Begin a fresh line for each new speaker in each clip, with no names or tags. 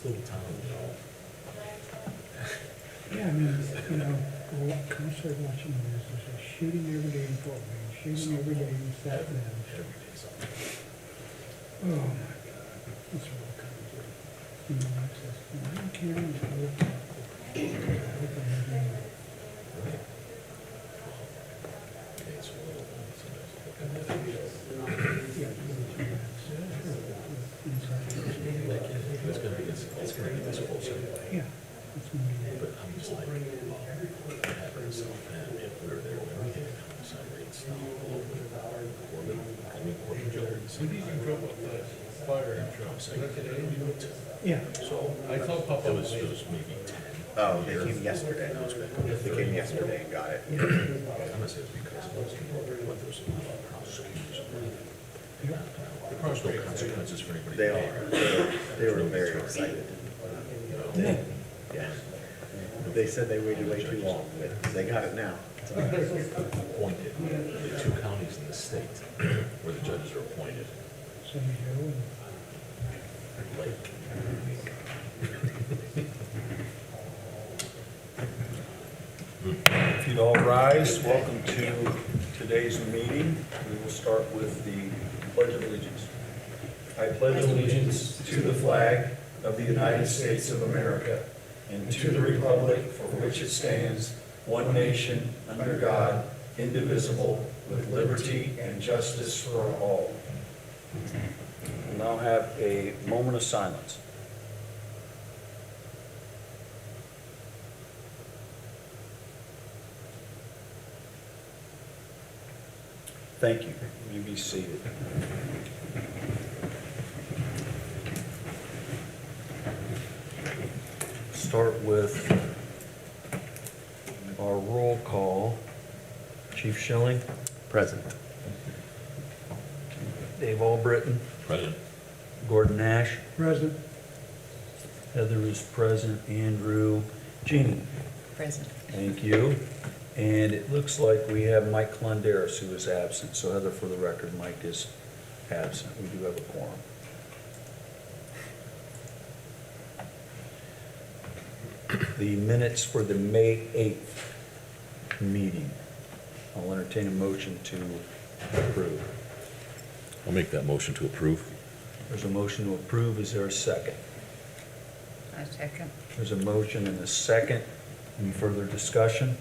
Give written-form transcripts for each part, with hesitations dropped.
little town,
Yeah, I mean, come start watching the news, there's a shooting every day in Fort Wayne, shooting every day in South Bend.
every day's something.
Oh my God, it's real kind of good. Like says, I don't care, I'm gonna look at
Right. It's a little, sometimes you look at that video. Like, it's gonna be this close anyway.
Yeah, that's what we
But I'm just like, having myself, and if we were there when we had celebrated snow all over Corbin, I mean, Corbin Jones.
We even drove up the fire truck, so
Yeah.
So
I saw
it
Papa
was maybe 10.
Oh, they came yesterday. They came yesterday and got it.
I'm gonna say it's because of those people, but there's a lot of prosecutors. There's no consequences for anybody.
They are. They were very excited.
Yeah.
Yeah. They said they waited way too long, but they got it now.
Appointed, the 2 counties in the state where the judges are appointed.
So you go
Lake.
If you'd all rise, welcome to today's meeting. We will start with the Pledge of Allegiance. I pledge allegiance to the flag of the United States of America and to the republic for which it stands, one nation, under God, indivisible, with liberty and justice for all. We'll now have a moment of silence. Thank you. You be seated. Start with our roll call. Chief Schilling,
Present.
Dave Albritton,
President.
Gordon Nash,
President.
Heather is present, Andrew, Jeannie.
Present.
Thank you. And it looks like we have Mike Clondaris who is absent. So Heather, for the record, Mike is absent. We do have a quorum. The minutes for the May 8th meeting. I'll entertain a motion to approve.
I'll make that motion to approve.
There's a motion to approve. Is there a second?
I second.
There's a motion and a second. Any further discussion?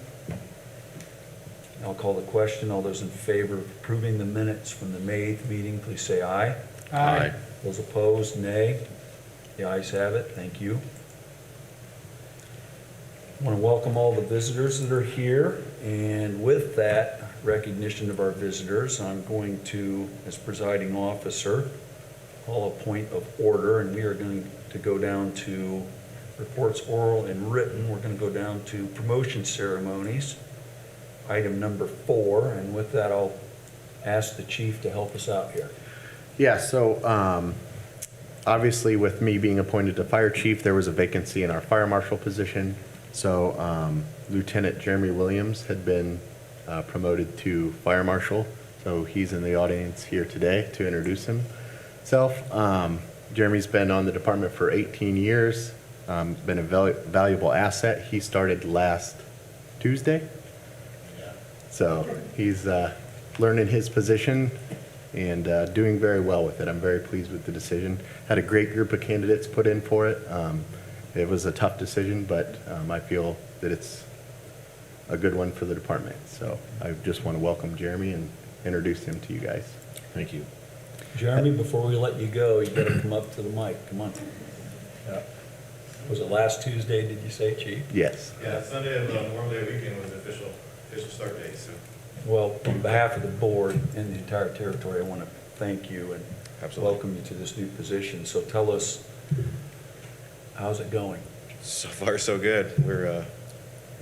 I'll call the question. All those in favor of approving the minutes from the May 8th meeting, please say aye.
Aye.
Those opposed, nay. The ayes have it. Thank you. I want to welcome all the visitors that are here. And with that recognition of our visitors, I'm going to, as presiding officer, call a point of order, and we are going to go down to reports oral and written. We're going to go down to promotion ceremonies, item number 4, and with that, I'll ask the chief to help us out here.
Yeah, so obviously with me being appointed to fire chief, there was a vacancy in our fire marshal position. So Lieutenant Jeremy Williams had been promoted to fire marshal. So he's in the audience here today to introduce himself. Jeremy's been on the department for 18 years, been a valuable asset. He started last Tuesday. So he's learning his position and doing very well with it. I'm very pleased with the decision. Had a great group of candidates put in for it. It was a tough decision, but I feel that it's a good one for the department. So I just want to welcome Jeremy and introduce him to you guys.
Thank you.
Jeremy, before we let you go, you gotta come up to the mic. Come on. Yeah. Was it last Tuesday, did you say, Chief?
Yes.
Yeah, Sunday of Memorial Day weekend was the official start date, so.
Well, on behalf of the board and the entire territory, I want to thank you and
Absolutely.
welcome you to this new position. So tell us, how's it going?
So far, so good. We're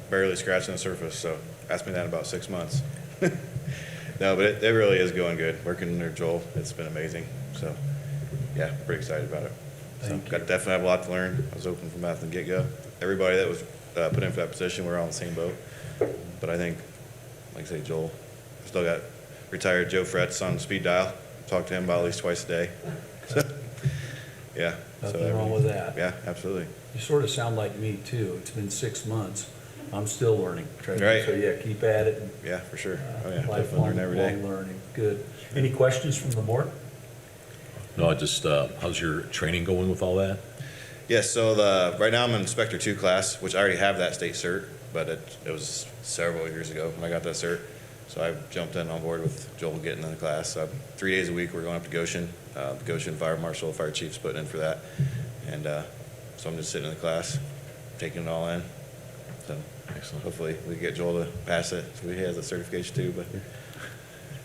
barely scratching the surface, so ask me that in about 6 months. No, but it really is going good. Working under Joel, it's been amazing. So, yeah, pretty excited about it.
Thank you.
Definitely have a lot to learn. I was open from that from the get-go. Everybody that was put in for that position, we're all in the same boat. But I think, like I say, Joel, still got retired Joe Fretz on speed dial. Talk to him about at least twice a day. Yeah.
Nothing wrong with that.
Yeah, absolutely.
You sort of sound like me too. It's been 6 months. I'm still learning.
Right.
So yeah, keep at it.
Yeah, for sure. Oh, yeah, definitely
Lifelong
learn every day.
learning. Good. Any questions from the board?
No, I just, how's your training going with all that?
Yes, so right now I'm in Inspector 2 class, which I already have that state cert, but it was several years ago when I got that cert. So I jumped in on board with Joel getting in the class. 3 days a week we're going up to Goshen. The Goshen Fire Marshal, Fire Chief's putting in for that. And so I'm just sitting in the class, taking it all in. So
Excellent.
hopefully we get Joel to pass it, so he has a certification too. But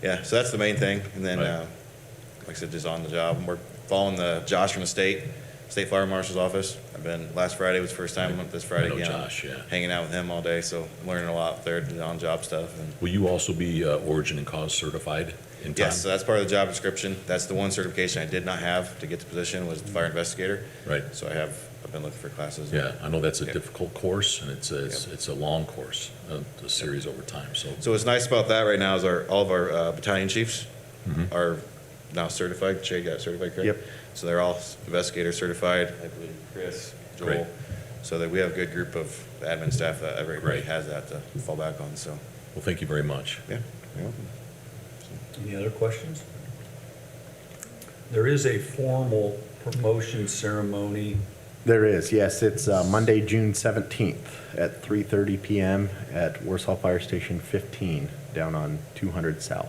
yeah, so that's the main thing. And then,
Right.
like I said, just on the job. We're following Josh from the State Fire Marshal's office. Last Friday was the first time. This Friday
I know
again.
Josh, yeah.
Hanging out with him all day, so I'm learning a lot there, on job stuff. And
Will you also be origin and cause certified in time?
yes, so that's part of the job description. That's the one certification I did not have to get the position, was the fire investigator.
Right.
So I've been looking for classes.
Yeah, I know that's a
Yeah.
difficult course, and it's
Yeah.
a long course, a series over time, so.
So what's nice about that right now is all of our battalion chiefs
Mhm.
are now certified. Shay got certified, correct?
Yep.
So they're all investigator certified. I believe Chris, Joel.
Great.
So that we have a good group of admin staff that everybody
Great.
has that to fall back on. So
Well, thank you very much.
yeah, you're welcome.
Any other questions? There is a formal promotion ceremony.
There is, yes. It's Monday, June 17th at 3:30 PM at Warsaw Fire Station 15 down on 200 South.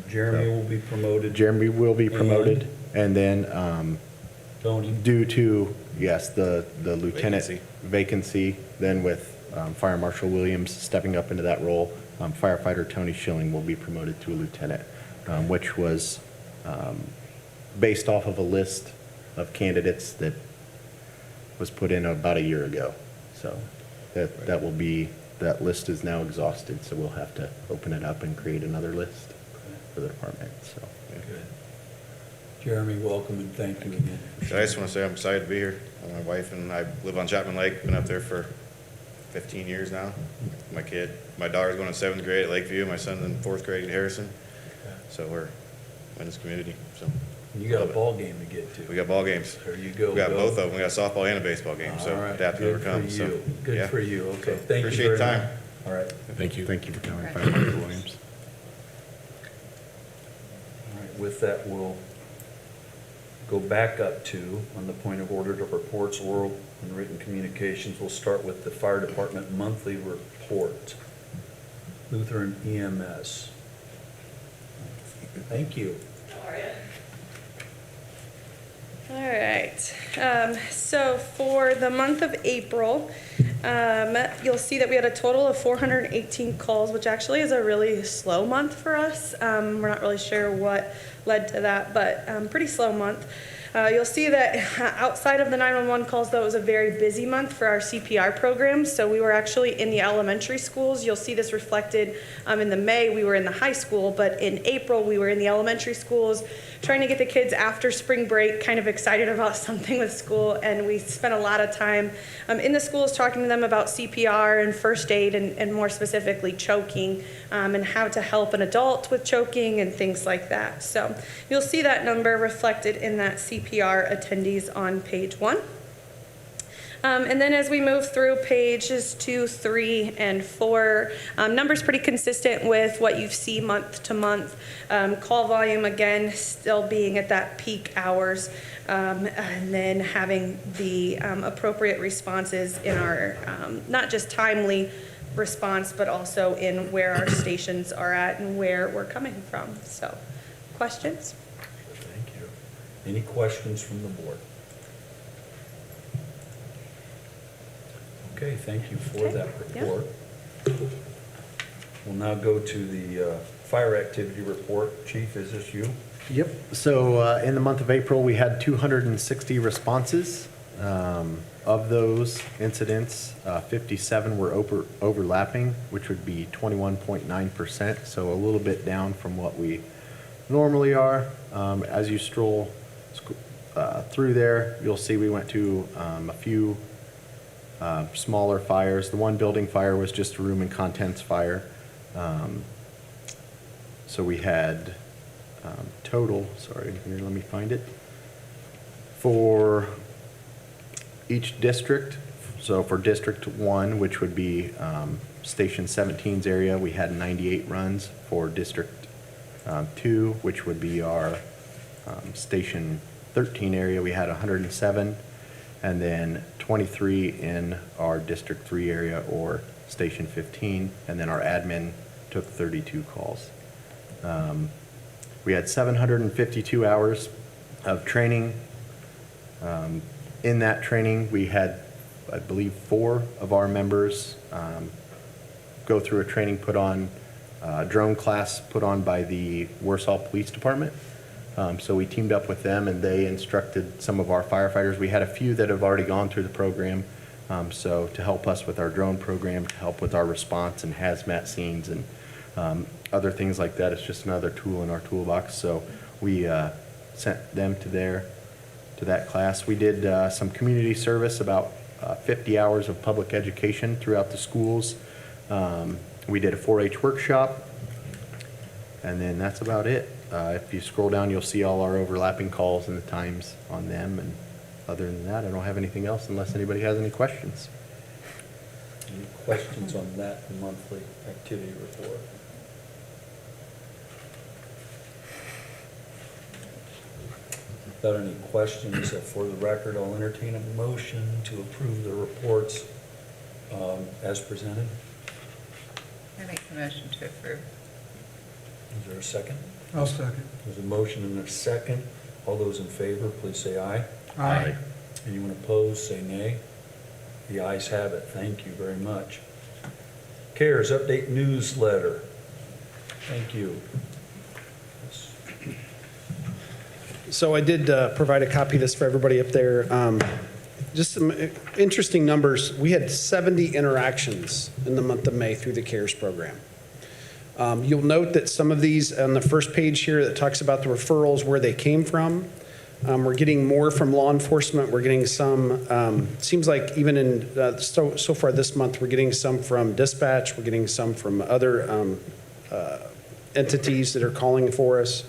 Jeremy will be promoted.
Jeremy will be promoted, and then
Tony.
due to, yes, the lieutenant
Vacancy.
vacancy, then with Fire Marshal Williams stepping up into that role, firefighter Tony Schilling will be promoted to a lieutenant, which was based off of a list of candidates that was put in about a year ago. So that list is now exhausted, so we'll have to open it up and create another list for the department, so.
Good. Jeremy, welcome and thank you again.
So I just want to say I'm excited to be here. My wife and I live on Chapman Lake. Been up there for 15 years now. My daughter's going to 7th grade at Lakeview. My son's in 4th grade at Harrison. So we're in this community. So
You got a
Love it.
ball game to get to.
we got ball games.
There you go.
We got
Bill.
both of them. We got a softball and a baseball game. So
All right,
adapt and
good
overcome.
for
So
you. Good
yeah.
for you. Okay,
So,
thank you
appreciate
very
the time.
much. All right.
Thank you.
Thank you for coming,
Right.
Fire Marshal Williams.
All right, with that, we'll go back up to, on the point of order to reports, oral and written communications. We'll start with the fire department monthly report. Lutheran EMS. Thank you.
All right, so for the month of April, you'll see that we had a total of 418 calls, which actually is a really slow month for us. We're not really sure what led to that, but pretty slow month. You'll see that outside of the 911 calls, though, it was a very busy month for our CPR program. So we were actually in the elementary schools. You'll see this reflected in the May, we were in the high school, but in April, we were in the elementary schools, trying to get the kids after spring break kind of excited about something with school. And we spent a lot of time in the schools talking to them about CPR and first aid and more specifically choking and how to help an adult with choking and things like that. So you'll see that number reflected in that CPR attendees on page 1. And then as we move through pages 2, 3, and 4, numbers pretty consistent with what you see month to month. Call volume, again, still being at that peak hours, and then having the appropriate responses in our, not just timely response, but also in where our stations are at and where we're coming from. So, questions?
Thank you. Any questions from the board? Okay, thank you for
Okay,
that
yeah.
report. We'll now go to the fire activity report. Chief, is this you?
Yep. So in the month of April, we had 260 responses. Of those incidents, 57 were overlapping, which would be 21.9%, so a little bit down from what we normally are. As you stroll through there, you'll see we went to a few smaller fires. The one building fire was just a room and contents fire. So we had total, sorry, here, let me find it. For each district, so for District 1, which would be Station 17's area, we had 98 runs. For District 2, which would be our Station 13 area, we had 107. And then 23 in our District 3 area, or Station 15. And then our admin took 32 calls. We had 752 hours of training. In that training, we had, I believe, 4 of our members go through a training put on, drone class put on by the Warsaw Police Department. So we teamed up with them, and they instructed some of our firefighters. We had a few that have already gone through the program, so to help us with our drone program, to help with our response and hazmat scenes and other things like that. It's just another tool in our toolbox. So we sent them to that class. We did some community service, about 50 hours of public education throughout the schools. We did a 4-H workshop, and then that's about it. If you scroll down, you'll see all our overlapping calls and the times on them. And other than that, I don't have anything else unless anybody has any questions.
Any questions on that monthly activity report? Without any questions, for the record, I'll entertain a motion to approve the reports as presented.
I make the motion to approve.
Is there a second?
I'll second.
There's a motion and a second. All those in favor, please say aye.
Aye.
Anyone opposed, say nay. The ayes have it. Thank you very much. CARES Update Newsletter. Thank you.
So I did provide a copy of this for everybody up there. Just some interesting numbers. We had 70 interactions in the month of May through the CARES program. You'll note that some of these on the first page here that talks about the referrals, where they came from. We're getting more from law enforcement. We're getting some, seems like even in so far this month, we're getting some from dispatch. We're getting some from other entities that are calling for us.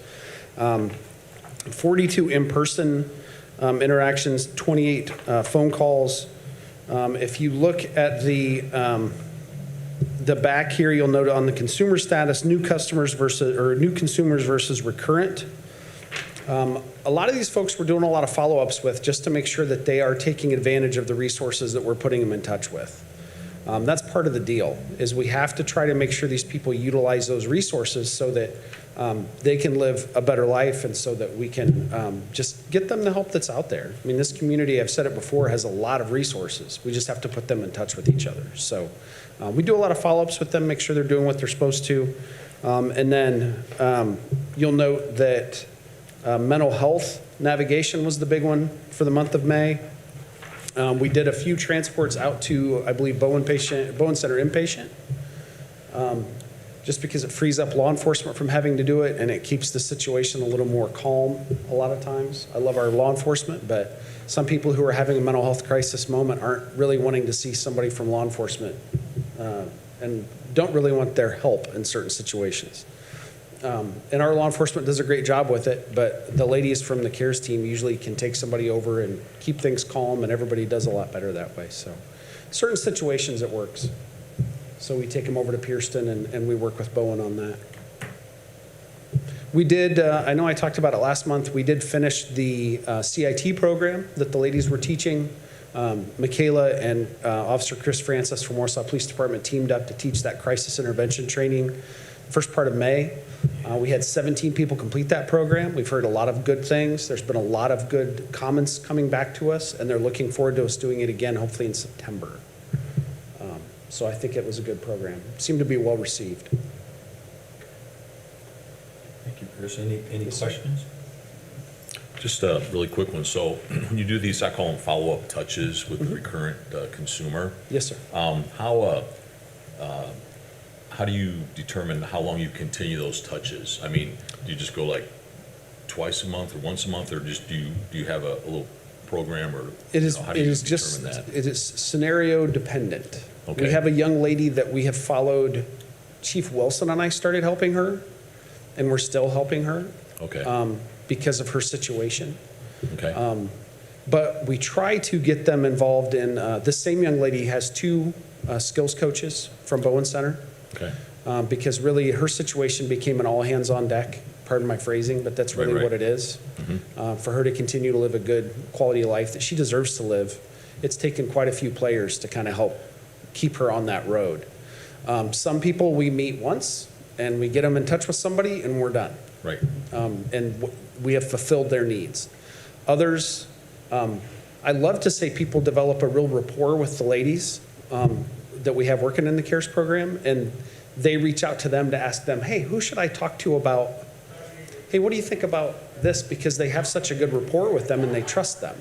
42 in-person interactions, 28 phone calls. If you look at the back here, you'll note on the consumer status, new consumers versus recurrent. A lot of these folks we're doing a lot of follow-ups with just to make sure that they are taking advantage of the resources that we're putting them in touch with. That's part of the deal, is we have to try to make sure these people utilize those resources so that they can live a better life, and so that we can just get them the help that's out there. I mean, this community, I've said it before, has a lot of resources. We just have to put them in touch with each other. So we do a lot of follow-ups with them, make sure they're doing what they're supposed to. And then you'll note that mental health navigation was the big one for the month of May. We did a few transports out to, I believe, Bowen Center inpatient, just because it frees up law enforcement from having to do it, and it keeps the situation a little more calm a lot of times. I love our law enforcement, but some people who are having a mental health crisis moment aren't really wanting to see somebody from law enforcement and don't really want their help in certain situations. And our law enforcement does a great job with it, but the ladies from the CARES team usually can take somebody over and keep things calm, and everybody does a lot better that way. So certain situations it works. So we take them over to Pierceton, and we work with Bowen on that. We did, I know I talked about it last month, we did finish the CIT program that the ladies were teaching. Michaela and Officer Chris Francis from Warsaw Police Department teamed up to teach that crisis intervention training first part of May. We had 17 people complete that program. We've heard a lot of good things. There's been a lot of good comments coming back to us, and they're looking forward to us doing it again, hopefully in September. So I think it was a good program. Seemed to be well received.
Thank you, Chris. Any questions?
Just a really quick one. So when you do these, I call them follow-up touches with the recurrent consumer.
Yes, sir.
How do you determine how long you continue those touches? I mean, do you just go like twice a month or once a month, or just do you have a little program, or how do you determine that?
It is scenario dependent.
Okay.
We have a young lady that we have followed. Chief Wilson and I started helping her, and we're still helping her.
Okay.
Because of her situation.
Okay.
But we try to get them involved in, this same young lady has two skills coaches from Bowen Center.
Okay.
Because really her situation became an all hands on deck, pardon my phrasing, but that's really
Right.
what it is. For her to continue to live a good quality of life that she deserves to live, it's taken quite a few players to kind of help keep her on that road. Some people we meet once and we get them in touch with somebody and we're done.
Right.
We have fulfilled their needs. Others, I love to say people develop a real rapport with the ladies that we have working in the CARES program, and they reach out to them to ask them, hey, who should I talk to about, hey, what do you think about this? Because they have such a good rapport with them and they trust them.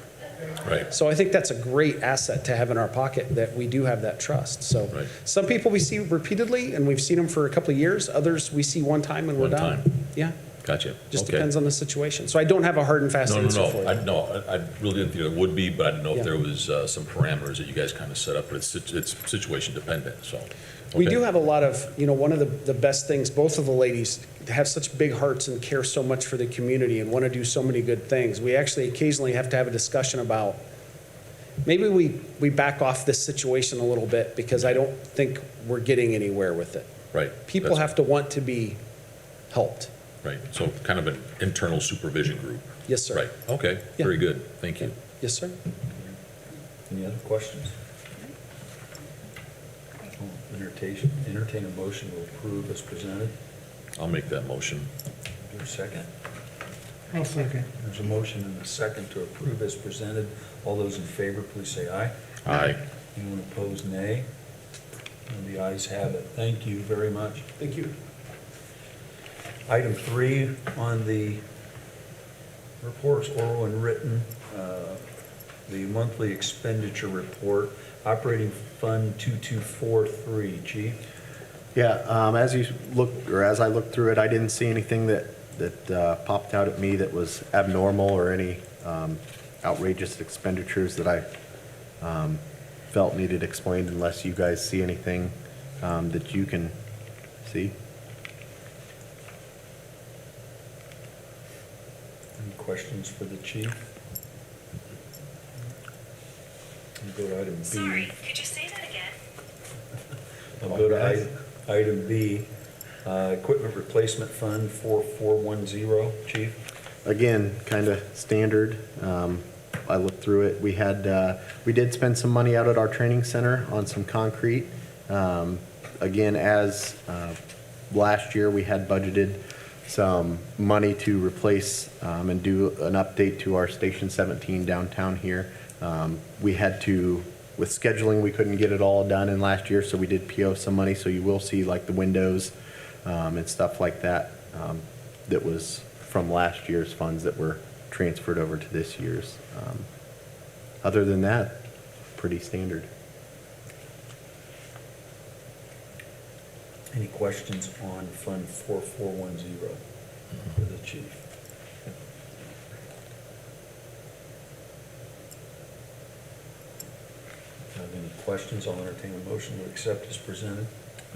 Right.
So I think that's a great asset to have in our pocket, that we do have that trust. So
Right.
some people we see repeatedly and we've seen them for a couple of years. Others we see one time and we're
One
done.
time.
Yeah,
Gotcha.
just
Okay.
depends on the situation. So I don't have a hard and fast
No,
answer for you.
I really didn't think it would be, but I didn't know
Yeah.
if there was some parameters that you guys kind of set up, but it's situation dependent, so.
We
okay.
do have a lot of, one of the best things, both of the ladies have such big hearts and care so much for the community and want to do so many good things. We actually occasionally have to have a discussion about, maybe we back off this situation a little bit because I don't think we're getting anywhere with it.
Right.
People
That's-
have to want to be helped.
Right, so kind of an internal supervision group.
Yes, sir.
Right, okay,
Yeah.
very good, thank you.
Yes, sir.
Any other questions? Entertain a motion to approve as presented.
I'll make that motion.
Is there a second?
I'll second.
There's a motion and a second to approve as presented. All those in favor, please say aye.
Aye.
Anyone opposed, nay. And the ayes have it. Thank you very much.
Thank you.
Item 3 on the reports, oral and written, the monthly expenditure report, operating fund 2243, Chief.
Yeah, as you look, or as I looked through it, I didn't see anything that popped out at me that was abnormal or any outrageous expenditures that I felt needed explained, unless you guys see anything that you can see.
Any questions for the chief? We'll go to item B.
Sorry, could you say that again?
I'll go to item B, equipment replacement fund 4410, Chief.
Again, kind of standard. I looked through it. We did spend some money out at our training center on some concrete. Again, as last year, we had budgeted some money to replace and do an update to our Station 17 downtown here. We had to, with scheduling, we couldn't get it all done in last year, so we did PO some money. So you will see like the windows and stuff like that that was from last year's funds that were transferred over to this year's. Other than that, pretty standard.
Any questions on Fund 4410 for the chief? Have any questions? I'll entertain a motion to accept as presented.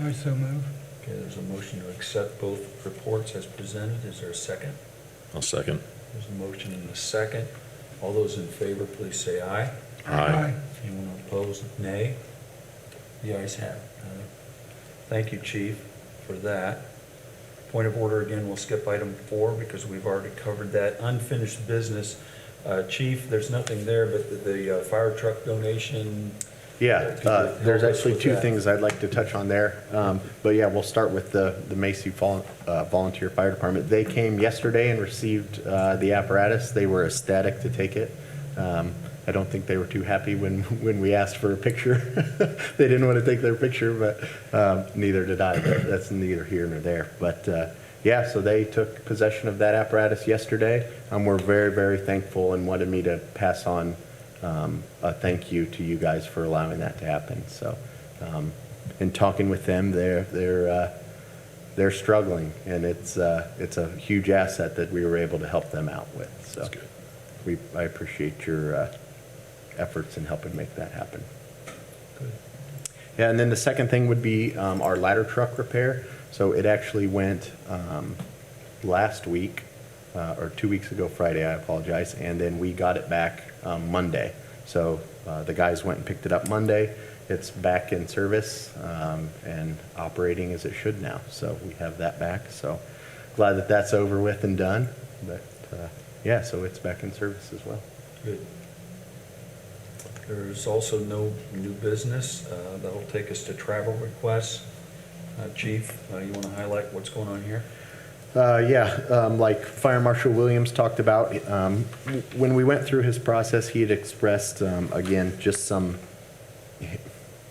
I so move.
Okay, there's a motion to accept both reports as presented. Is there a second?
I'll second.
There's a motion and a second. All those in favor, please say aye.
Aye.
Anyone opposed, nay? The ayes have it. Thank you, Chief, for that. Point of order again, we'll skip item 4 because we've already covered that. Unfinished business. Chief, there's nothing there, but the fire truck donation.
Yeah,
Could you
there's
help us
actually
with
two
that?
things I'd like to touch on there. But yeah, we'll start with the Macy Volunteer Fire Department. They came yesterday and received the apparatus. They were ecstatic to take it. I don't think they were too happy when we asked for a picture. They didn't want to take their picture, but neither did I. But that's neither here nor there. But yeah, so they took possession of that apparatus yesterday. We're very, very thankful and wanted me to pass on a thank you to you guys for allowing that to happen. So, in talking with them, they're struggling, and it's a huge asset that we were able to help them out with. So,
That's good.
I appreciate your efforts in helping make that happen.
Good.
Yeah, and then the second thing would be our ladder truck repair. So it actually went last week, or 2 weeks ago Friday, I apologize, and then we got it back Monday. So the guys went and picked it up Monday. It's back in service and operating as it should now. So we have that back. So glad that that's over with and done. But yeah, so it's back in service as well.
Good. There's also no new business. That'll take us to travel requests. Chief, you want to highlight what's going on here?
Like Fire Marshal Williams talked about, when we went through his process, he had expressed, again, just some,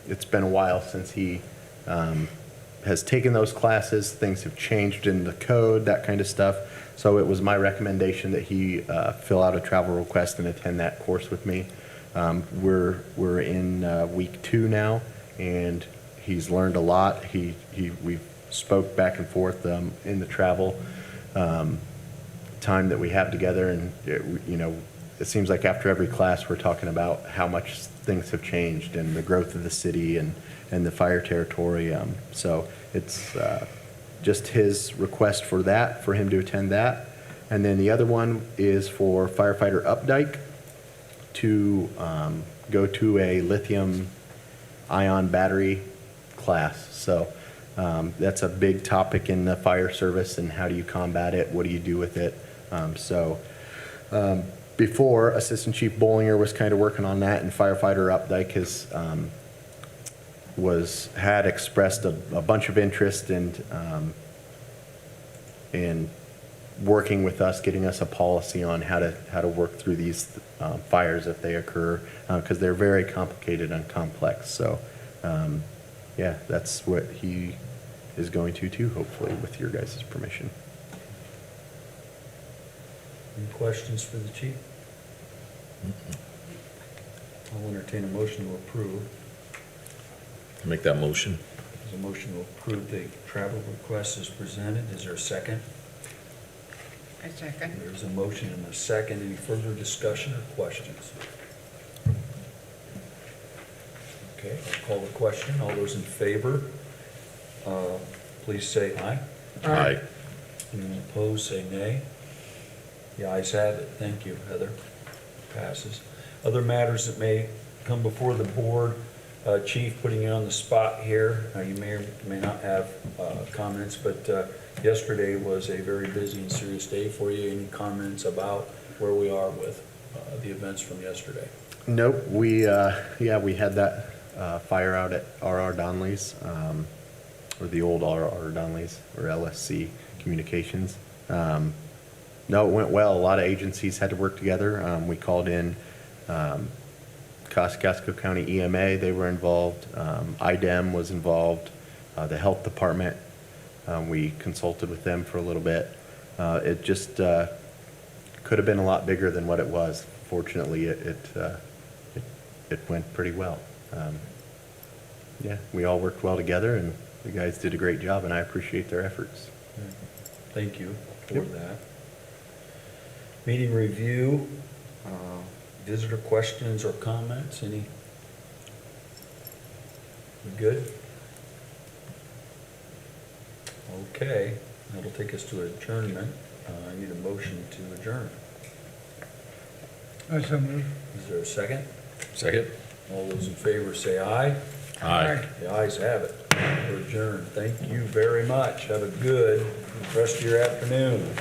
it's been a while since he has taken those classes. Things have changed in the code, that kind of stuff. So it was my recommendation that he fill out a travel request and attend that course with me. We're in week 2 now, and he's learned a lot. We've spoke back and forth in the travel time that we have together, and it seems like after every class we're talking about how much things have changed and the growth of the city and the fire territory. So it's just his request for that, for him to attend that. And then the other one is for firefighter Updike to go to a lithium-ion battery class. So that's a big topic in the fire service, and how do you combat it? What do you do with it? Before, Assistant Chief Bollinger was kind of working on that, and firefighter Updike had expressed a bunch of interest in working with us, getting us a policy on how to work through these fires if they occur, because they're very complicated and complex. So yeah, that's what he is going to too, hopefully, with your guys' permission.
Any questions for the chief? I'll entertain a motion to approve.
Make that motion.
There's a motion to approve the travel request as presented. Is there a second?
I second.
There's a motion and a second. Any further discussion or questions? Okay, I'll call the question. All those in favor, please say aye.
Aye.
Anyone opposed, say nay. The ayes have it. Thank you, Heather. Passes. Other matters that may come before the board, Chief, putting you on the spot here. You may or may not have comments, but yesterday was a very busy and serious day for you. Any comments about where we are with the events from yesterday?
Nope, we had that fire out at R.R. Donnelly's, or the old R.R. Donnelly's, or LSC Communications. No, it went well. A lot of agencies had to work together. We called in Kosciuszko County EMA, they were involved. IDEM was involved. The health department, we consulted with them for a little bit. It just could have been a lot bigger than what it was. Fortunately, it went pretty well. Yeah, we all worked well together, and the guys did a great job, and I appreciate their efforts.
Thank you for
Yep.
that. Meeting review, visitor questions or comments, any? We good? Okay, that'll take us to adjournment. I need a motion to adjourn.
I so move.
Is there a second?
Second.
All those in favor say aye.
Aye.
The ayes have it. We're adjourned. Thank you very much. Have a good rest of your afternoon.